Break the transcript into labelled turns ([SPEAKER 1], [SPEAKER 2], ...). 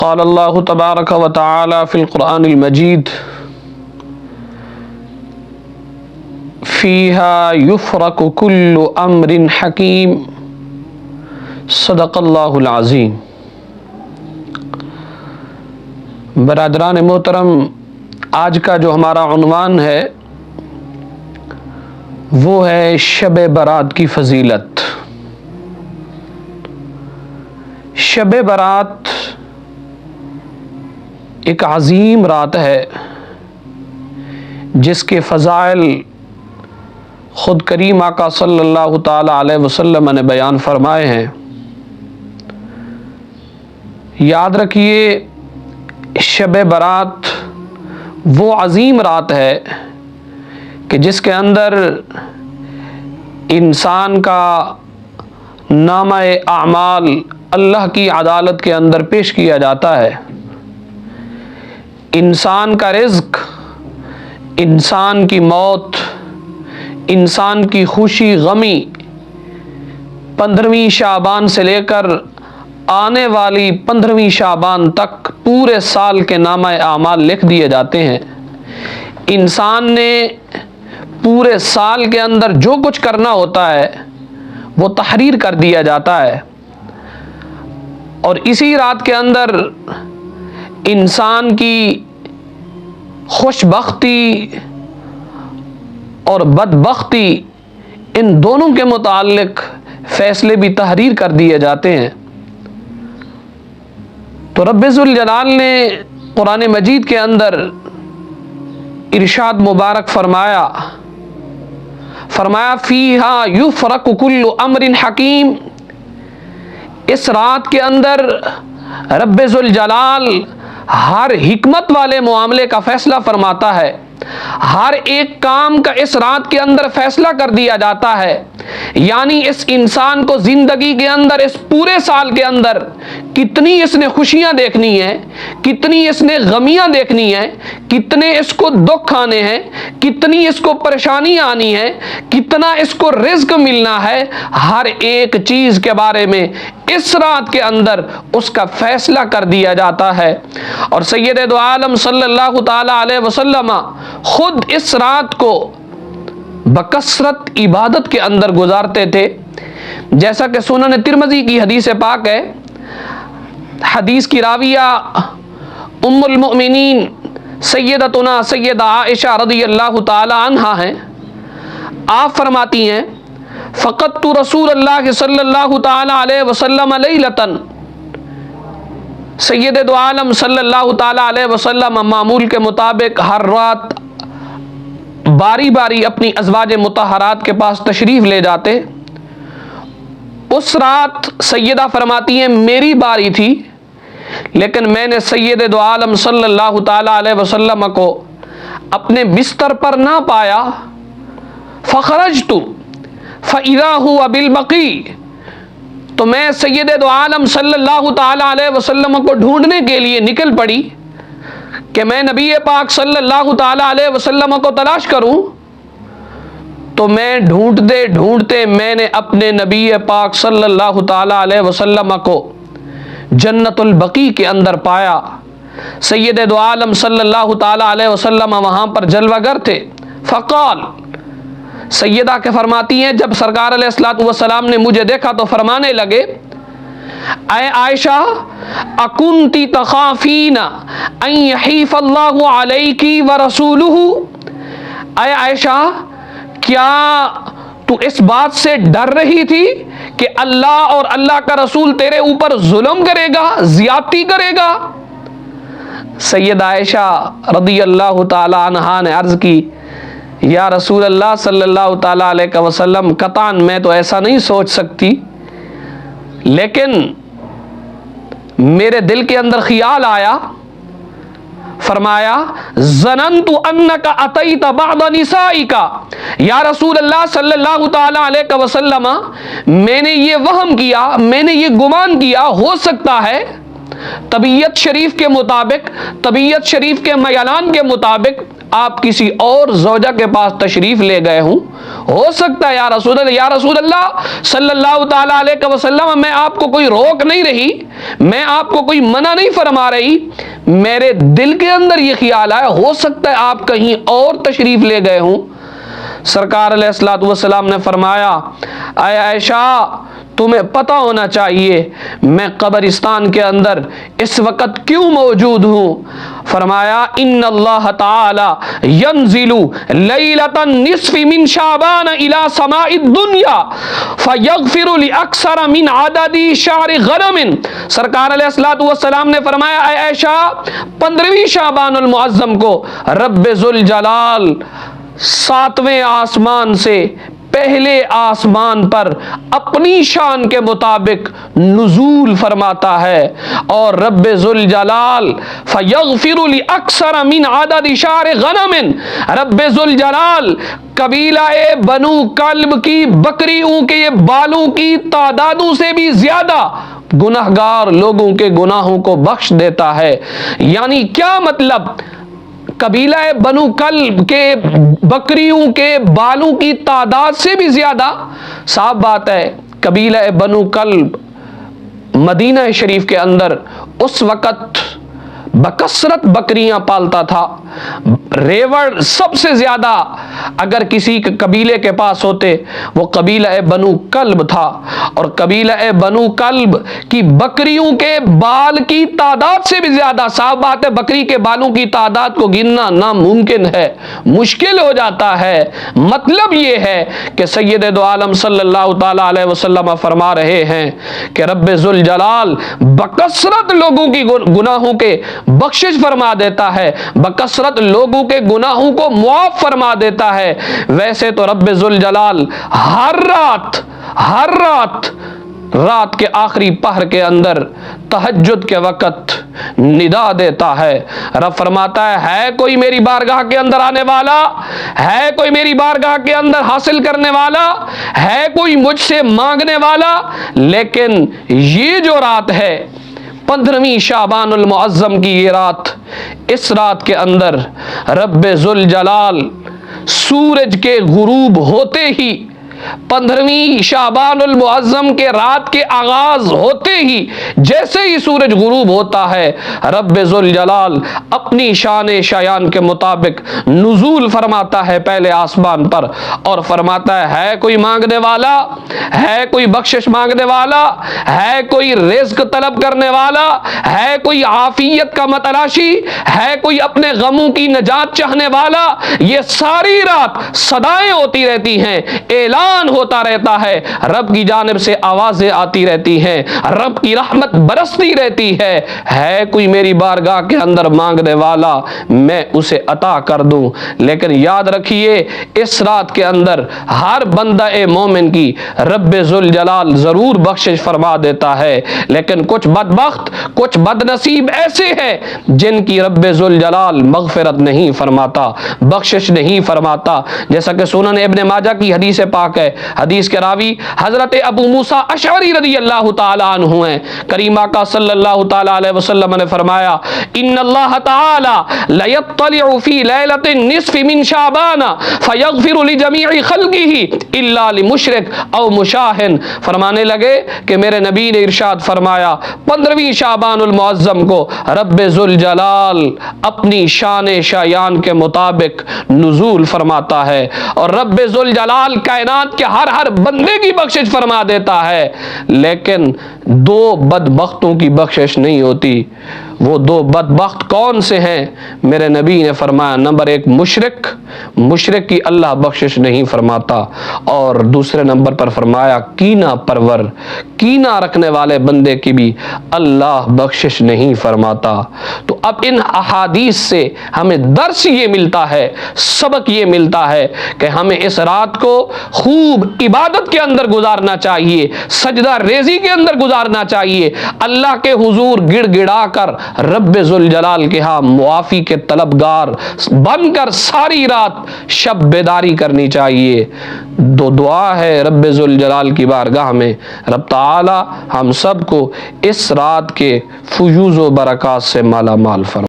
[SPEAKER 1] क़ाल अल्लाहु तबारक व तआला फ़िल क़ुरआनिल मजीद फ़ीहा युफ़रक़ु कुल्लु अम्रिन हकीम सदक़ल्लाहुल अज़ीम। बरादरान मोहतरम, आज का जो हमारा उन्वान है वो है शब बारात की फ़जीलत। शब बारात एक अज़ीम रात है जिसके फ़ज़ाइल ख़ुद करीम आका सल्लल्लाहु ताला अलैहि वसल्लम ने बयान फरमाए हैं। याद रखिए, शब बारात वो अज़ीम रात है कि जिसके अंदर इंसान का नामा-ए आमाल अल्लाह की अदालत के अंदर पेश किया जाता है। इंसान का रिज़्क, इंसान की मौत, इंसान की खुशी गमी 15वीं शाबान से लेकर आने वाली 15वीं शाबान तक पूरे साल के नामा आमाल लिख दिए जाते हैं। इंसान ने पूरे साल के अंदर जो कुछ करना होता है वो तहरीर कर दिया जाता है, और इसी रात के अंदर इंसान की खुशबख्ती और बदबख्ती इन दोनों के मुताल्लिक फ़ैसले भी तहरीर कर दिए जाते हैं। तो रब्बुल जलाल ने कुरान मजीद के अंदर इरशाद मुबारक फरमाया फ़ीहा युफ़रक़ु कुल्लु अम्रिन हकीम। इस रात के अंदर रब्बुल जलाल हर हिकमत वाले मामले का फ़ैसला फरमाता है। हर एक काम का इस रात के अंदर फैसला कर दिया जाता है। यानी इस इंसान को ज़िंदगी के अंदर, इस पूरे साल के अंदर कितनी इसने खुशियां देखनी है, कितनी इसने गमियां देखनी है, कितने इसको दुख आने हैं, कितनी इसको परेशानियां आनी है, कितना इसको रिज़्क मिलना है, हर एक चीज़ के बारे में इस रात के अंदर उसका फैसला कर दिया जाता है। और सैयद दो आलम सल्लल्लाहु ताला अलैहि वसल्लम खुद इस रात को बकसरत इबादत के अंदर गुजारते थे। जैसा कि सुनन तिरमिज़ी की हदीस पाक है, हदीस की राविया उम्मुल मोमिनीन सैयदतुना सैयदा आयशा रज़ियल्लाहु ताला अन्हा हैं। आप फरमाती हैं, फ़क़दतु रसूलल्लाह सल्लल्लाहु ताला अलैहि वसल्लम लैलतन। सैयद दो आलम सल्लल्लाहु ताला अलैहि वसल्लम मामूल के मुताबिक हर रात बारी बारी अपनी अज़वाज मुतहरात के पास तशरीफ़ ले जाते। उस रात सैयदा फरमाती हैं, मेरी बारी थी, लेकिन मैंने सैयद दो आलम सल्लल्लाहु ताला अलैहि वसल्लम को अपने बिस्तर पर ना पाया। फ़ख़रजतु फ़इज़ा हुवा बिल बक़ी। तो मैं सैयद दो आलम सल्लल्लाहु ताला अलैहि वसल्लम को ढूंढने के लिए निकल पड़ी कि मैं नबी पाक सल्लल्लाहु ताला अलैहि वसल्लम को तलाश करूं। तो मैं ढूंढते ढूंढते मैंने अपने नबी पाक सल्लल्लाहु ताला अलैहि वसल्लम को जन्नतुल बकी के अंदर पाया। सैयद दो आलम सल्लल्लाहु ताला अलैहि वसल्लम वहाँ पर जलवागर थे। फ़क़ाल, सैयदा के फरमाती हैं, जब सरकार अलैहिस्सलातु वस्सलाम ने मुझे देखा तो फरमाने लगे, ऐ आयशा अकुंती तखाफीना अन यहीफ़ल्लाहु अलैकी व रसूलुहु। ऐ आयशा, क्या तू इस बात से डर रही थी कि अल्लाह और अल्लाह का रसूल तेरे ऊपर जुल्म करेगा, ज़्यादती करेगा? सैयद आयशा रज़ियल्लाहु ताला अन्हा ने अर्ज़ की, या रसूल अल्लाह सल्लल्लाहु ताला अलैहि वसल्लम, कतान मैं तो ऐसा नहीं सोच सकती, लेकिन मेरे दिल के अंदर ख्याल आया। फरमाया, ज़नन्तु अन्नका अतैत बअद निसाइका। या रसूल अल्लाह सल्लल्लाहु ताला अलैहि वसल्लम, मैंने ये वहम किया, मैंने ये गुमान किया, हो सकता है तबीयत शरीफ के मुताबिक, तबीयत शरीफ के मयालान के मुताबिक आप किसी और ज़ौजा के पास तशरीफ़ ले गए हूँ, हो सकता है या रसूल अल्लाह सल्लल्लाहु ताला अलैहि वसल्लम, मैं आपको कोई रोक नहीं रही, मैं आपको कोई मना नहीं फरमा रही, मेरे दिल के अंदर ये ख्याल आया, हो सकता है आप कहीं और तशरीफ ले गए हूं। सरकार अलैहिस्सलातु वस्सलाम ने फरमाया, ऐ आयशा, तुम्हें पता होना चाहिए मैं कब्रिस्तान के अंदर इस वक्त क्यों मौजूद हूं। फरमाया, इन्नल्लाह ताला यंजिलु लैलतन निस्फि मिन शाबान इला समाइद दुनिया फयगफिरु लिअक्सर मिन अददी शार गनमिन। सरकार अलैहिस्सलातु वस्सलाम ने फरमाया, ऐ आयशा, 15वीं शाबानुल मुअज्जम को रब्बे जुल जलाल 7वें आसमान से पहले आसमान पर अपनी शान के मुताबिक नुज़ूल फरमाता है और रब्बे जुल जलाल फयगफिरु लिअक्सर मिन अददी शार गनमिन, रब्बे जुल जलाल कबीलाए बनु कल्ब की बकरियों के बालों की तादादों से भी ज्यादा गुनाहगार लोगों के गुनाहों को बख्श देता है। यानी क्या मतलब, कबीला बनु कल्ब के बकरियों के बालों की तादाद से भी ज्यादा। साफ बात है, कबीला बनु कल्ब मदीना शरीफ के अंदर उस वक़्त बकसरत बकरियां पालता था। रेवड़ सबसे ज्यादा अगर किसी कबीले के पास होते वो कबीला बनु कल्ब था, और कबीला बनु कल्ब की बकरियों के बाल की तादाद से भी ज्यादा। साफ बात है, बकरी के बालों की तादाद को गिनना नामुमकिन है, मुश्किल हो जाता है। मतलब ये है कि सैयद दो आलम सल्लल्लाहु ताला अलैहि वसल्लम फरमा रहे हैं कि रब्बे जुल जलाल बकसरत लोगों की गुनाहों के बख्शिश फरमा देता है, बकसरत लोगों के गुनाहों को मुआफ फरमा देता है। वैसे तो रब्बे जुल जलाल हर रात रात के आखिरी पहर के अंदर तहज्जुद के वक़्त निदा देता है। रब फरमाता है कोई मेरी बारगाह के अंदर आने वाला है, कोई मेरी बारगाह के अंदर हासिल करने वाला है, कोई मुझसे मांगने वाला। लेकिन ये जो रात है 15वीं शाबानुल मुअज्जम की ये रात, इस रात के अंदर रब्बे जुल जलाल सूरज के गुरूब होते ही, 15वीं शाबानुल मुअज्जम के रात के आगाज होते ही जैसे ही सूरज गुरूब होता है, रब्बे जुल जलाल अपनी शान शायान के मुताबिक नुज़ूल फरमाता है पहले आसमान पर और फरमाता है कोई मांगने वाला है, कोई बख्शिश मांगने वाला है, कोई रिज़्क तलब करने वाला है, कोई आफियत का मतलाशी है, कोई अपने गमों की नजात चाहने वाला। ये सारी रात सदाएं होती रहती हैं, ऐलान होता रहता है, रब की जानिब से आवाजें आती रहती हैं, रब की रहमत बरसती रहती है कोई मेरी बारगाह के अंदर मांगने वाला, मैं उसे अता कर दूं। लेकिन याद रखिए, इस रात के अंदर हर बंदा ए मोमिन की रब्बे जुल जलाल जरूर बख्शिश फरमा देता है। लेकिन कुछ बदबख्त, कुछ बदनसीब ऐसे हैं जिनकी रब्बे जुल जलाल मगफिरत नहीं फरमाता, बख्शिश नहीं फरमाता। जैसा कि सुनन इब्ने माजा की हदीस पाक है, हदीस के रावी हजरत अबू मूसा अशअरी रज़ियल्लाहु ताला अन्हु हैं। करीम आका सल्लल्लाहु ताला अलैहि वसल्लम ने फरमाया, इन्नल्लाह ताला लयत्तलिउ फी लैलतिन निस्फि मिन शाबान फयगफिरु लिजमीइ खल्किही इल्ला लिमुशरिक औ मुशाहिन। फरमाने लगे कि मेरे नबी ने इरशाद फरमाया, 15वीं शाबानुल मुअज्जम को रब्बे जुल जलाल अपनी शान शायान के मुताबिक नुज़ूल फरमाता है और रब्बे जुल जलाल कायनात के हर बंदे की बख्शिश फरमा देता है। लेकिन दो बदबख्तों की बख्शिश नहीं होती। वो दो बदबख्त कौन से हैं? मेरे नबी ने फरमाया, नंबर 1 मुशरिक की अल्लाह बख्शिश नहीं फरमाता, और दूसरे नंबर पर फरमाया कीना परवर, कीना रखने वाले बंदे की भी अल्लाह बख्शिश नहीं फरमाता। तो अब इन अहादीस से हमें दर्स ये मिलता है, सबक ये मिलता है कि हमें इस रात को खूब इबादत के अंदर गुजारना चाहिए, सजदा रेजी के अंदर गुजारना चाहिए, अल्लाह के हुजूर गिड़गिड़ा कर रब्बे जुल जलाल के यहाँ मुआफ़ी के तलबगार बनकर सारी रात शब बेदारी करनी चाहिए। दुआ है रब्बे जुल जलाल की बारगाह में, रब ताला हम सब को इस रात के फुयूज़ व बरक़ात से माला माल फरमा।